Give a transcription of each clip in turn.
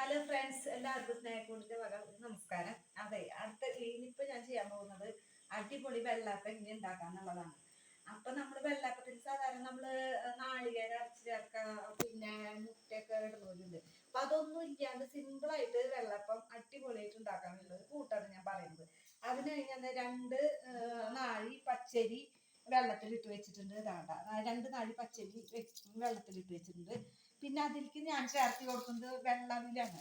Hello friends, എല്ലാവർക്കും സ്നേഹക്കൂടിന്റെ വക നമസ്കാരം. അതെ, ഇനിയിപ്പോ ഞാൻ ചെയ്യാൻ പോകുന്നത് അടിപൊളി വെള്ളാപ്പം എങ്ങനെ ഉണ്ടാക്കാന്നുള്ളതാണ്. അപ്പൊ നമ്മള് വെള്ളാപ്പത്തിന് സാധാരണ നമ്മള് നാളികേരം അരച്ച് ചേർക്ക, പിന്നെ മുട്ടയൊക്കെ ഇടുന്നവരുണ്ട്. അപ്പൊ അതൊന്നും ഇല്ലാണ്ട് സിമ്പിൾ ആയിട്ട് വെള്ളപ്പം അടിപൊളിയായിട്ട് ഉണ്ടാക്കാനുള്ളത് കൂട്ടാണ് ഞാൻ പറയുന്നത്. അതിന് ഞാൻ 2 നാഴി പച്ചരി വെള്ളത്തിലിട്ട് വെച്ചിട്ടുണ്ട്. ഇതാണ്ട 2 നാഴി പച്ചരി വെള്ളത്തിലിട്ട് വെച്ചിട്ടുണ്ട്. പിന്നെ അതിലേക്ക് ഞാൻ ചേർത്ത് കൊടുക്കുന്നത് വെള്ളവിലാണ്.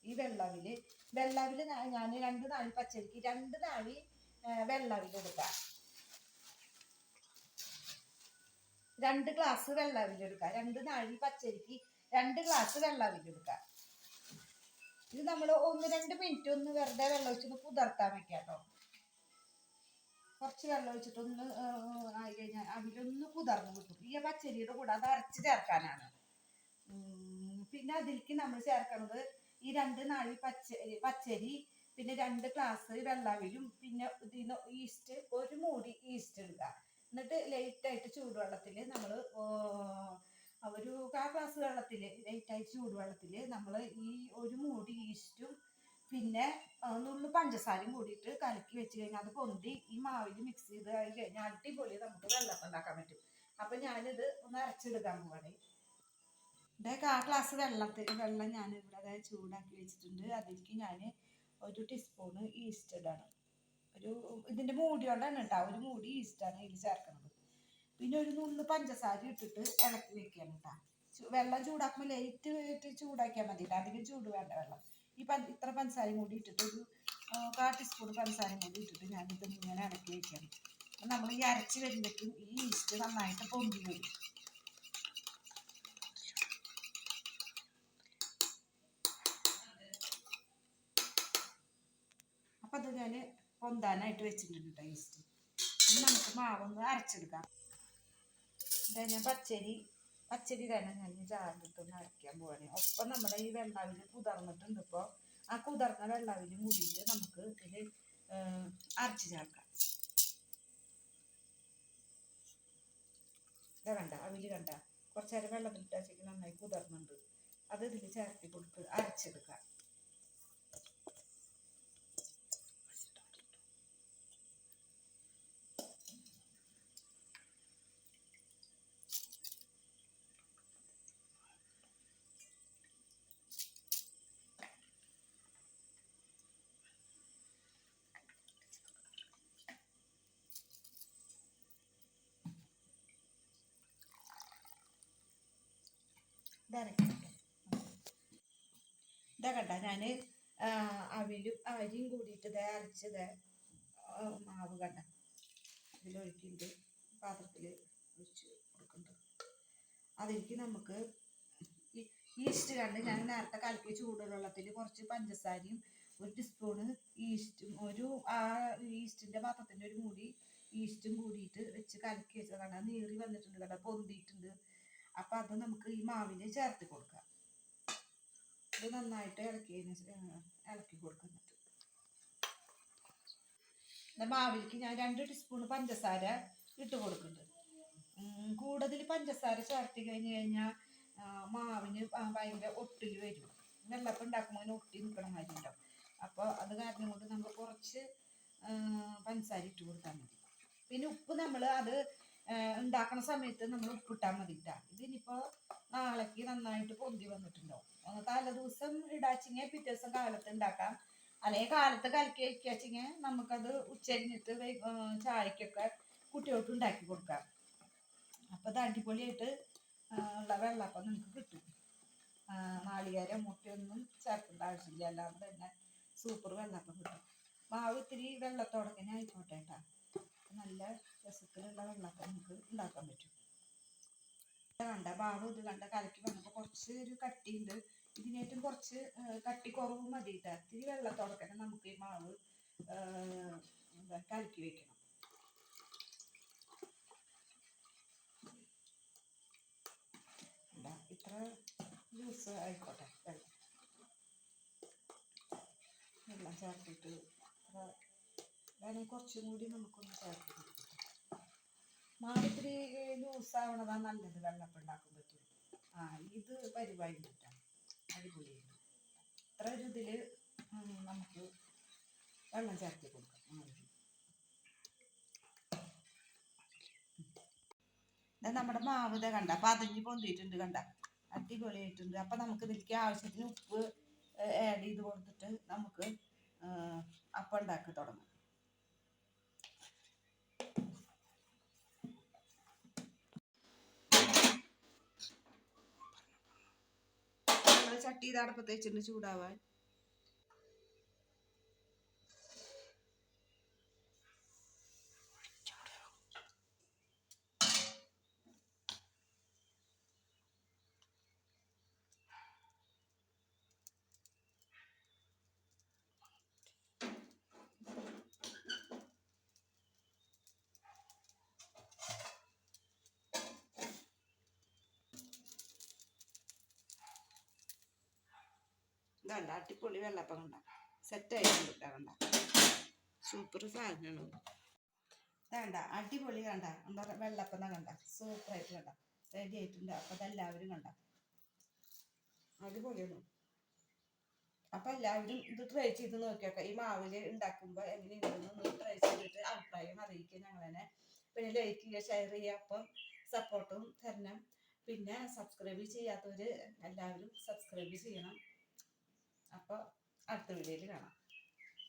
ഈ വെള്ളവില് ഞാൻ 2 നാഴി പച്ചരിക്ക് 2 നാഴി വെള്ളവിലെടുക്കാം. 2 ഗ്ലാസ് വെള്ളവിലെടുക്കാം. 2 നാഴി പച്ചരിക്ക് 2 ഗ്ലാസ് വെള്ളവിലെടുക്കാം. ഇത് നമ്മൾ 1-2 മിനിറ്റ് ഒന്ന് വെറുതെ വെള്ളം ഒഴിച്ചൊന്ന് കുതിർത്താൻ വെക്കാം കേട്ടോ. കുറച്ച് വെള്ളം ഒഴിച്ചിട്ടൊന്ന് ആയി കഴിഞ്ഞാൽ അതിലൊന്ന് കുതിർന്ന് കിട്ടും. ഈ പച്ചരിയുടെ കൂടെ അത് അരച്ച് ചേർക്കാനാണ്. പിന്നെ അതിലേക്ക് നമ്മൾ ചേർക്കുന്നത് ഈ 2 നാഴി പച്ചരി, പിന്നെ 2 ഗ്ലാസ് വെള്ളവിലും, പിന്നെ ഇതിന് ഈസ്റ്റ്, 1 മൂടി ഈസ്റ്റ് ഇടുക. എന്നിട്ട് ലൈറ്റായിട്ട് ചൂടുവെള്ളത്തിൽ നമ്മൾ ഒരു 1/4 ഗ്ലാസ് വെള്ളത്തിൽ ലൈറ്റായിട്ട് ചൂടുവെള്ളത്തിൽ നമ്മൾ ഈ 1 മൂടി ഈസ്റ്റും പിന്നെ നുള്ളു പഞ്ചസാരയും കൂടിയിട്ട് കലക്കി വെച്ച് കഴിഞ്ഞാൽ അത് പൊന്തി ഈ മാവിൽ മിക്സ് ചെയ്ത് കഴിഞ്ഞാൽ അടിപൊളി നമുക്ക് വെള്ളപ്പം ഉണ്ടാക്കാൻ പറ്റും. അപ്പൊ ഞാനിത് ഒന്ന് അരച്ചെടുക്കാൻ പോവാണ്. ഇതേ 1/4 ഗ്ലാസ് വെള്ളം ഞാൻ ഇവിടെ അതായത് ചൂടാക്കി വെച്ചിട്ടുണ്ട്. അതിലേക്ക് ഞാൻ 1 ടീസ്പൂണ് ഈസ്റ്റ് ഇടണം. ഇതിന്റെ മൂടിയോണ്ടാണ് കേട്ടോ, 1 മൂടി ഈസ്റ്റാണ് ഇതിൽ ചേർക്കുന്നത്. പിന്നെ 1 നുള്ളു പഞ്ചസാര ഇട്ടിട്ട് ഇളക്കി വെക്കണം കേട്ടോ. വെള്ളം ചൂടാക്കുമ്പോൾ ലൈറ്റ് ചൂടാക്കിയാൽ മതി, അധികം ചൂട് വേണ്ട വെള്ളം. ഇത്ര പഞ്ചസാരയും കൂടി ഇട്ടിട്ട് 1/4 ടീസ്പൂൺ പഞ്ചസാരയും കൂടി ഇട്ടിട്ട് ഞാനിത് ഇങ്ങനെ ഇളക്കി വെക്കണം. നമ്മൾ ഈ അരച്ച് വരുമ്പോഴേക്കും ഈ ഈസ്റ്റ് നന്നായിട്ട് പൊന്തി വരും. അപ്പം അത് ഞാൻ പൊന്താനായിട്ട് വെച്ചിട്ടുണ്ട് കേട്ടോ ഈസ്റ്റ്. ഇനി നമുക്ക് മാവൊന്ന് അരച്ചെടുക്കാം. ഞാൻ പച്ചരി തന്നെ ഞാൻ ജാറിലിട്ടൊന്ന് അരയ്ക്കാൻ പോവാണ്. ഒപ്പം നമ്മുടെ ഈ വെള്ളാവിൽ കുതിർന്നിട്ടുണ്ട്. ഇപ്പോൾ ആ കുതിർന്ന വെള്ളാവിൽ മൂടിയിട്ട് നമുക്ക് ഇതിൽ അരച്ച് ചേർക്കാം. ഇതാ കണ്ട കുറച്ച് നേരം വെള്ളത്തിലിട്ട് വെച്ചേക്ക് നന്നായി കുതിർന്നുണ്ട്. അത് ഇതിൽ ചേർത്തി കൊടുത്ത് അരച്ചെടുക്കാം. ഇതാ കണ്ട ഞാൻ അരിയും കൂടിയിട്ട് അരച്ചത് മാവ് കണ്ട ഇതിലൊഴിക്കുന്നുണ്ട്, പാത്രത്തിൽ ഒഴിച്ച് കൊടുക്കുന്നുണ്ട്. അതിലേക്ക് നമുക്ക് ഈസ്റ്റ് കണ്ട് ഞാൻ നേരത്തെ കലക്കി ചൂടുവെള്ളത്തിൽ കുറച്ച് പഞ്ചസാരയും 1 ടീസ്പൂണ് ഈസ്റ്റും ഈസ്റ്റിന്റെ പാത്രത്തിന്റെ 1 മൂടി ഈസ്റ്റും കൂടിയിട്ട് വെച്ച് കലക്കി വെച്ചതാണ്. നീറി വന്നിട്ടുണ്ട് കേട്ടോ, പൊന്തിയിട്ടുണ്ട്. അപ്പൊ അത് നമുക്ക് ഈ മാവിന് ചേർത്ത് കൊടുക്കാം. ഇത് നന്നായിട്ട് ഇളക്കി കൊടുക്കുന്നുണ്ട്. മാവിലേക്ക് ഞാൻ 2 ടീസ്പൂൺ പഞ്ചസാര ഇട്ട് കൊടുക്കുന്നുണ്ട്. കൂടുതൽ പഞ്ചസാര ചേർത്തി കഴിഞ്ഞാൽ മാവിന് ഭയങ്കര ഒട്ടിൽ വരും. വെള്ളപ്പം ഉണ്ടാക്കുമ്പോൾ ഒട്ടി നിൽക്കണ മാതിരി ഉണ്ടാവും. അപ്പോൾ അത് കാരണം കൊണ്ട് നമ്മൾ കുറച്ച് പഞ്ചസാര ഇട്ട് കൊടുത്താൽ മതി. പിന്നെ ഉപ്പ് നമ്മൾ അത് ഉണ്ടാക്കുന്ന സമയത്ത് നമ്മൾ ഉപ്പിട്ടാൽ മതി കേട്ടോ. ഇതിനിപ്പോൾ നാളേക്ക് നന്നായിട്ട് പൊന്തി വന്നിട്ടുണ്ടാവും. തലേ ദിവസം ഇടാച്ചിങ്ങ പിറ്റേ ദിവസം കാലത്ത് ഉണ്ടാക്കാം. അല്ലെങ്കിൽ കാലത്ത് കലക്കി വയ്ക്കാച്ചിങ്ങ നമുക്കത് ഉച്ചരിഞ്ഞിട്ട് ചായക്കൊക്കെ കുട്ടികൾക്ക് ഉണ്ടാക്കി കൊടുക്കാം. അപ്പോൾ അത് അടിപൊളിയായിട്ട് ഉള്ള വെള്ളപ്പം നമുക്ക് കിട്ടും. നാളികേരം മുട്ടയൊന്നും ചേർക്കേണ്ട ആവശ്യമില്ല, അല്ലാതെ തന്നെ സൂപ്പർ വെള്ളപ്പം കിട്ടും. മാവ് ഇത്തിരി വെള്ളത്തോടൊക്കെ ആയിക്കോട്ടെ കേട്ടോ. നല്ല രസത്തിലുള്ള വെള്ളപ്പം നമുക്ക് ഉണ്ടാക്കാൻ പറ്റും. മാവ് ഇത് കലക്കി വന്നപ്പോൾ കുറച്ച് ഒരു കട്ടിയുണ്ട്. ഇതിനേറ്റവും കുറച്ച് കട്ടി കുറവ് മതി കേട്ടോ. ഇത്തിരി വെള്ളത്തോടൊക്കെ നമുക്ക് ഈ മാവ് കലക്കി വെക്കണം. ഇത്ര ജ്യൂസ് ആയിക്കോട്ടെ. വെള്ളം ചേർത്തിട്ട് വേണമെങ്കിൽ കുറച്ചും കൂടി നമുക്കൊന്ന് ചേർത്ത് കൊടുക്കാം. മാവ് ഇത്തിരി ലൂസാവണതാണ് നല്ലത് വെള്ളപ്പം ഉണ്ടാക്കാൻ പറ്റും. ഇത് പരിപാടി കിട്ടാം. അടിപൊളിയായിരുന്നു. ഇത്ര ഒരു ഇതിൽ നമുക്ക് വെള്ളം ചേർത്തി കൊടുക്കാം. നമ്മുടെ മാവ് കണ്ട പതിഞ്ഞ് പൊന്തിയിട്ടുണ്ട്, കണ്ട അടിപൊളിയായിട്ടുണ്ട്. അപ്പം നമുക്ക് ഇതിലേക്ക് ആവശ്യത്തിന് ഉപ്പ് ആഡ് ചെയ്ത് കൊടുത്തിട്ട് നമുക്ക് അപ്പം ഉണ്ടാക്കി തുടങ്ങാം. നമ്മൾ ചട്ടി ഇതടപ്പത്ത് വെച്ചിട്ട് ചൂടാവാൻ. ഇതല്ല അടിപൊളി വെള്ളപ്പം കണ്ട സെറ്റായിട്ടുണ്ട്. കണ്ട സൂപ്പർ സാധനമാണ്. വേണ്ട അടിപൊളി കണ്ട എന്താ വെള്ളപ്പം കണ്ട സൂപ്പറായിട്ട് കണ്ട റെഡി ആയിട്ടുണ്ട്. അപ്പം അതെല്ലാവരും കണ്ട അടിപൊളിയാണ്. അപ്പം എല്ലാവരും ഇത് ട്രൈ ചെയ്ത് നോക്കിയൊക്കെ ഈ മാവില് ഉണ്ടാക്കുമ്പോൾ എങ്ങനെയുണ്ടെന്ന് ട്രൈ ചെയ്തിട്ട് അഭിപ്രായം അറിയിക്കുക ഞങ്ങളെന്നെ. പിന്നെ ലൈക്ക് ചെയ്യുക, ഷെയർ ചെയ്യുക. അപ്പം സപ്പോർട്ടും തരണം. പിന്നെ സബ്സ്ക്രൈബ് ചെയ്യാത്തവർ എല്ലാവരും സബ്സ്ക്രൈബ് ചെയ്യണം. അപ്പോൾ അടുത്ത വീഡിയോയിൽ കാണാം.